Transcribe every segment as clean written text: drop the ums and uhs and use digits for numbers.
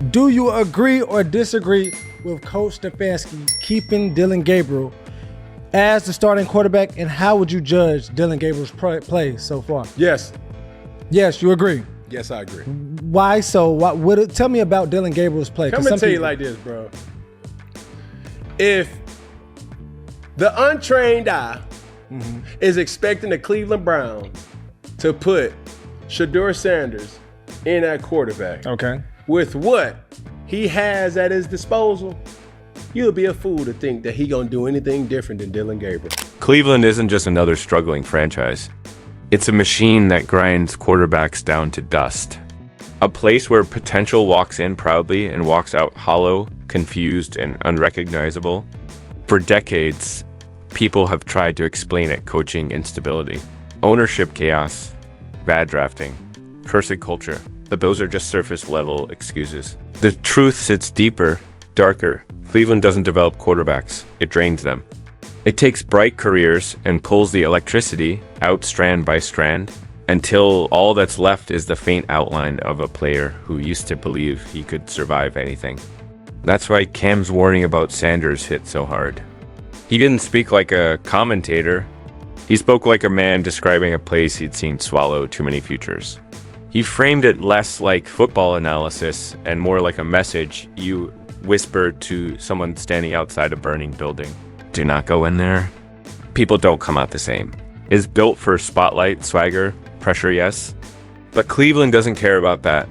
Do you agree or disagree with Coach Stefanski keeping Dylan Gabriel as the starting quarterback, and how would you judge Dylan Gabriel's play so far? Yes. Yes, you agree. Yes, I agree. Why so? Tell me about Dylan Gabriel's play. I'm going to tell you like this, bro. If the untrained eye is expecting the Cleveland Browns to put Shedeur Sanders in at quarterback, okay, with what he has at his disposal, you'll be a fool to think that he gonna do anything different than Dylan Gabriel. Cleveland isn't just another struggling franchise. It's a machine that grinds quarterbacks down to dust. A place where potential walks in proudly and walks out hollow, confused, and unrecognizable. For decades, people have tried to explain it: coaching instability, ownership chaos, bad drafting, cursed culture. But those are just surface level excuses. The truth sits deeper, darker. Cleveland doesn't develop quarterbacks, it drains them. It takes bright careers and pulls the electricity out strand by strand until all that's left is the faint outline of a player who used to believe he could survive anything. That's why Cam's warning about Sanders hit so hard. He didn't speak like a commentator. He spoke like a man describing a place he'd seen swallow too many futures. He framed it less like football analysis and more like a message you whisper to someone standing outside a burning building. Do not go in there. People don't come out the same. It's built for spotlight, swagger, pressure, yes. But Cleveland doesn't care about that.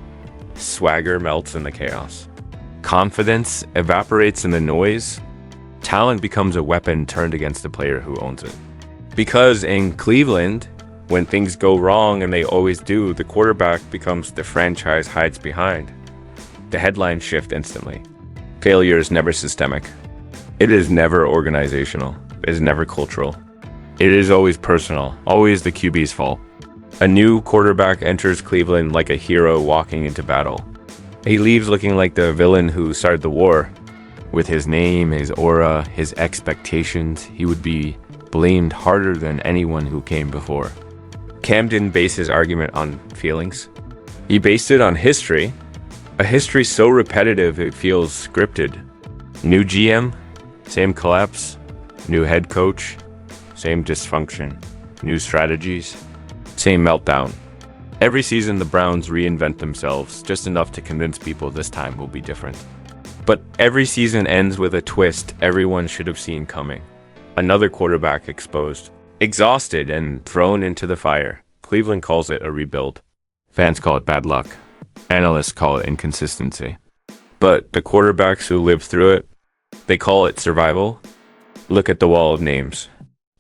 Swagger melts in the chaos. Confidence evaporates in the noise. Talent becomes a weapon turned against the player who owns it. Because in Cleveland, when things go wrong, and they always do, the quarterback becomes the franchise hides behind. The headlines shift instantly. Failure is never systemic. It is never organizational. It is never cultural. It is always personal, always the QB's fault. A new quarterback enters Cleveland like a hero walking into battle. He leaves looking like the villain who started the war. With his name, his aura, his expectations, he would be blamed harder than anyone who came before. Cam didn't base his argument on feelings. He based it on history. A history so repetitive it feels scripted. New GM, same collapse. New head coach, same dysfunction. New strategies, same meltdown. Every season the Browns reinvent themselves just enough to convince people this time will be different. But every season ends with a twist everyone should have seen coming. Another quarterback exposed. Exhausted and thrown into the fire. Cleveland calls it a rebuild. Fans call it bad luck. Analysts call it inconsistency. But the quarterbacks who lived through it, they call it survival. Look at the wall of names.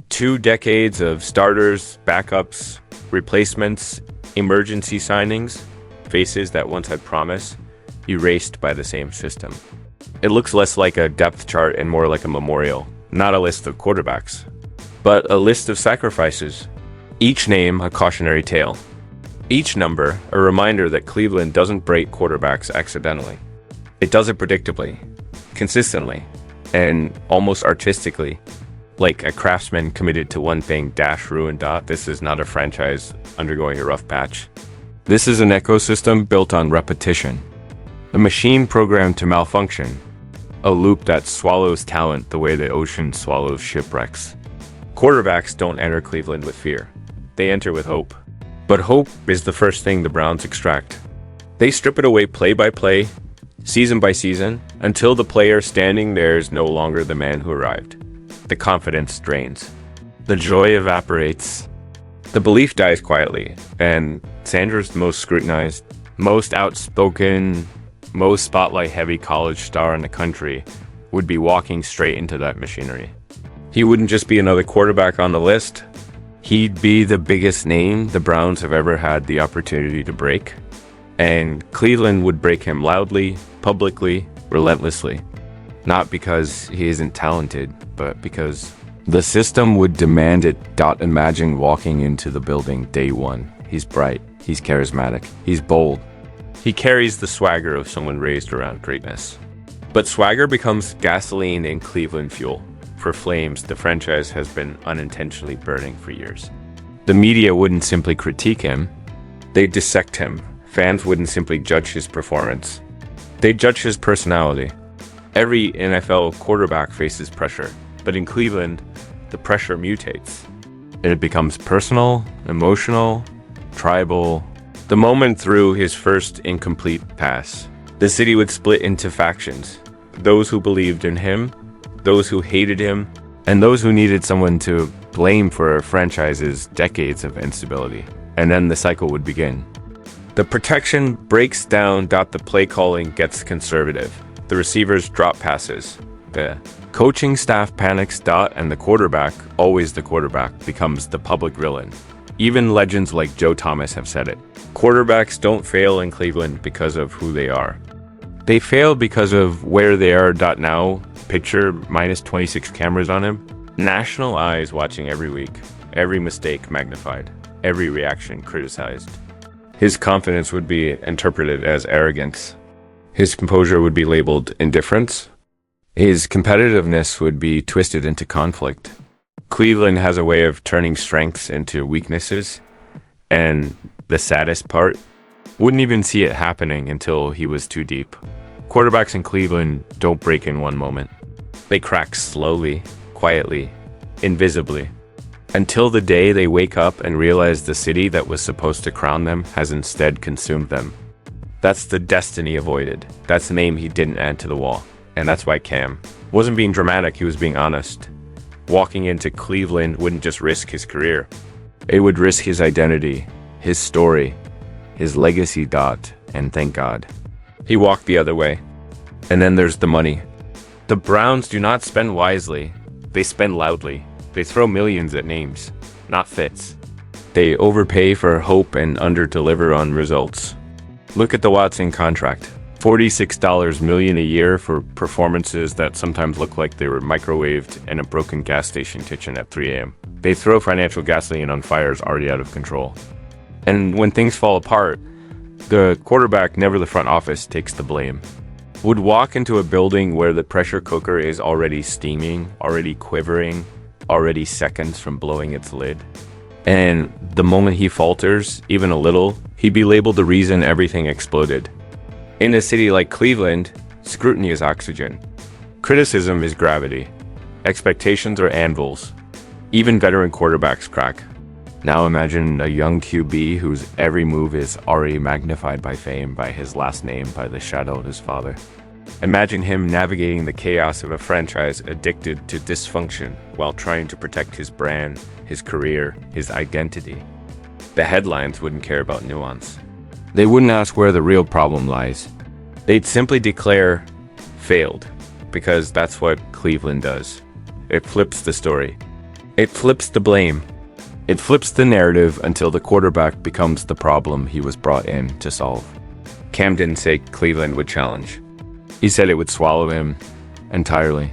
2 decades of starters, backups, replacements, emergency signings, faces that once had promise, erased by the same system. It looks less like a depth chart and more like a memorial, not a list of quarterbacks, but a list of sacrifices. Each name a cautionary tale. Each number a reminder that Cleveland doesn't break quarterbacks accidentally. It does it predictably, consistently, and almost artistically, like a craftsman committed to one thing, dash, ruin, dot. This is not a franchise undergoing a rough patch. This is an ecosystem built on repetition. A machine programmed to malfunction. A loop that swallows talent the way the ocean swallows shipwrecks. Quarterbacks don't enter Cleveland with fear. They enter with hope. But hope is the first thing the Browns extract. They strip it away play by play, season by season, until the player standing there is no longer the man who arrived. The confidence drains. The joy evaporates. The belief dies quietly, and Sanders, the most scrutinized, most outspoken, most spotlight-heavy college star in the country, would be walking straight into that machinery. He wouldn't just be another quarterback on the list. He'd be the biggest name the Browns have ever had the opportunity to break. And Cleveland would break him loudly, publicly, relentlessly. Not because he isn't talented, but because the system would demand it. Imagine walking into the building day one. He's bright, he's charismatic, he's bold. He carries the swagger of someone raised around greatness. But swagger becomes gasoline in Cleveland fuel for flames the franchise has been unintentionally burning for years. The media wouldn't simply critique him, they'd dissect him. Fans wouldn't simply judge his performance. They judge his personality. Every NFL quarterback faces pressure, but in Cleveland, the pressure mutates. It becomes personal, emotional, tribal. The moment threw his first incomplete pass. The city would split into factions. Those who believed in him, those who hated him, and those who needed someone to blame for a franchise's decades of instability. And then the cycle would begin. The protection breaks down. The play calling gets conservative. The receivers drop passes. The coaching staff panics. And the quarterback, always the quarterback, becomes the public villain. Even legends like Joe Thomas have said it. Quarterbacks don't fail in Cleveland because of who they are. They fail because of where they are. Now, picture minus 26 cameras on him. National eyes watching every week. Every mistake magnified. Every reaction criticized. His confidence would be interpreted as arrogance. His composure would be labeled indifference. His competitiveness would be twisted into conflict. Cleveland has a way of turning strengths into weaknesses, and the saddest part, wouldn't even see it happening until he was too deep. Quarterbacks in Cleveland don't break in one moment. They crack slowly, quietly, invisibly, until the day they wake up and realize the city that was supposed to crown them has instead consumed them. That's the destiny avoided. That's the name he didn't add to the wall. And that's why Cam wasn't being dramatic, he was being honest. Walking into Cleveland wouldn't just risk his career. It would risk his identity, his story, his legacy. And thank God. He walked the other way. And then there's the money. The Browns do not spend wisely. They spend loudly. They throw millions at names, not fits. They overpay for hope and underdeliver on results. Look at the Watson contract. $46 million a year for performances that sometimes look like they were microwaved in a broken gas station kitchen at 3 a.m. They throw financial gasoline on fires already out of control. And when things fall apart, the quarterback, never the front office, takes the blame. Would walk into a building where the pressure cooker is already steaming, already quivering, already seconds from blowing its lid. And the moment he falters, even a little, he'd be labeled the reason everything exploded. In a city like Cleveland, scrutiny is oxygen. Criticism is gravity. Expectations are anvils. Even veteran quarterbacks crack. Now imagine a young QB whose every move is already magnified by fame, by his last name, by the shadow of his father. Imagine him navigating the chaos of a franchise addicted to dysfunction while trying to protect his brand, his career, his identity. The headlines wouldn't care about nuance. They wouldn't ask where the real problem lies. They'd simply declare failed, because that's what Cleveland does. It flips the story. It flips the blame. It flips the narrative until the quarterback becomes the problem he was brought in to solve. Cam didn't say Cleveland would challenge. He said it would swallow him entirely,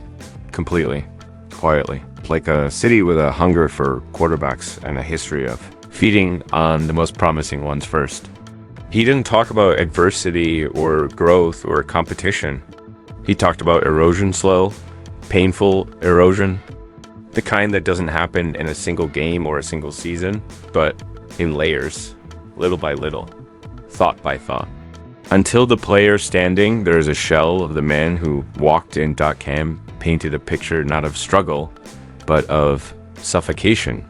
completely, quietly, like a city with a hunger for quarterbacks and a history of feeding on the most promising ones first. He didn't talk about adversity or growth or competition. He talked about erosion, slow, painful erosion, the kind that doesn't happen in a single game or a single season, but in layers, little by little, thought by thought. Until the player standing, there is a shell of the man who walked in. Cam painted a picture not of struggle, but of suffocation.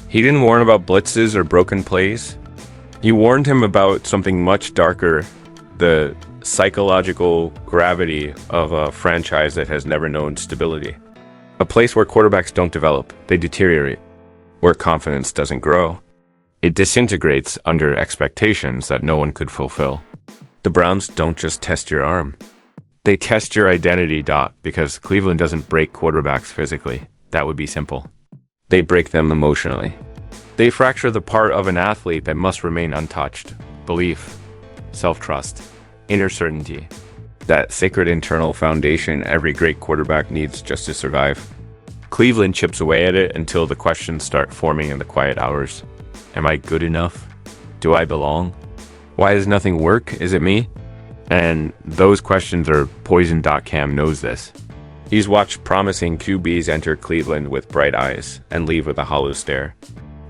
He didn't warn about blitzes or broken plays. He warned him about something much darker, the psychological gravity of a franchise that has never known stability. A place where quarterbacks don't develop, they deteriorate. Where confidence doesn't grow, it disintegrates under expectations that no one could fulfill. The Browns don't just test your arm. They test your identity. Because Cleveland doesn't break quarterbacks physically. That would be simple. They break them emotionally. They fracture the part of an athlete that must remain untouched. Belief, self-trust, inner certainty. That sacred internal foundation every great quarterback needs just to survive. Cleveland chips away at it until the questions start forming in the quiet hours. Am I good enough? Do I belong? Why does nothing work? Is it me? And those questions are poison. Cam knows this. He's watched promising QBs enter Cleveland with bright eyes and leave with a hollow stare.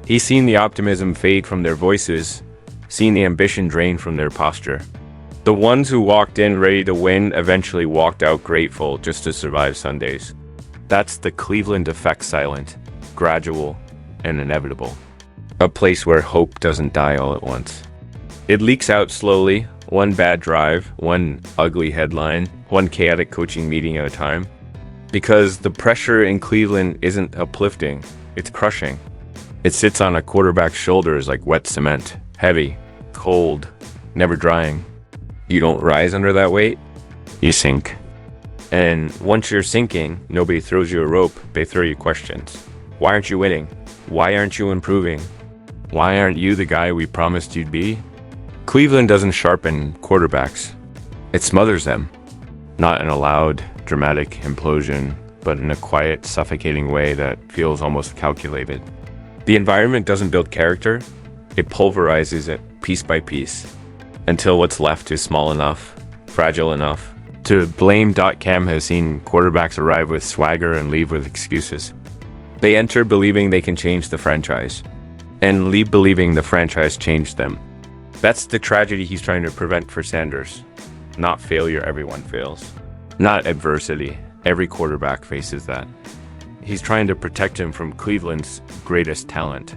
He's seen the optimism fade from their voices, seen the ambition drain from their posture. The ones who walked in ready to win eventually walked out grateful just to survive Sundays. That's the Cleveland effect, silent, gradual, and inevitable. A place where hope doesn't die all at once. It leaks out slowly, one bad drive, one ugly headline, one chaotic coaching meeting at a time. Because the pressure in Cleveland isn't uplifting, it's crushing. It sits on a quarterback's shoulders like wet cement, heavy, cold, never drying. You don't rise under that weight, you sink. And once you're sinking, nobody throws you a rope, they throw you questions. Why aren't you winning? Why aren't you improving? Why aren't you the guy we promised you'd be? Cleveland doesn't sharpen quarterbacks, it smothers them. Not in a loud, dramatic implosion, but in a quiet, suffocating way that feels almost calculated. The environment doesn't build character, it pulverizes it piece by piece, until what's left is small enough, fragile enough, to blame. Cam has seen quarterbacks arrive with swagger and leave with excuses. They enter believing they can change the franchise, and leave believing the franchise changed them. That's the tragedy he's trying to prevent for Sanders. Not failure, everyone fails. Not adversity, every quarterback faces that. He's trying to protect him from Cleveland's greatest talent.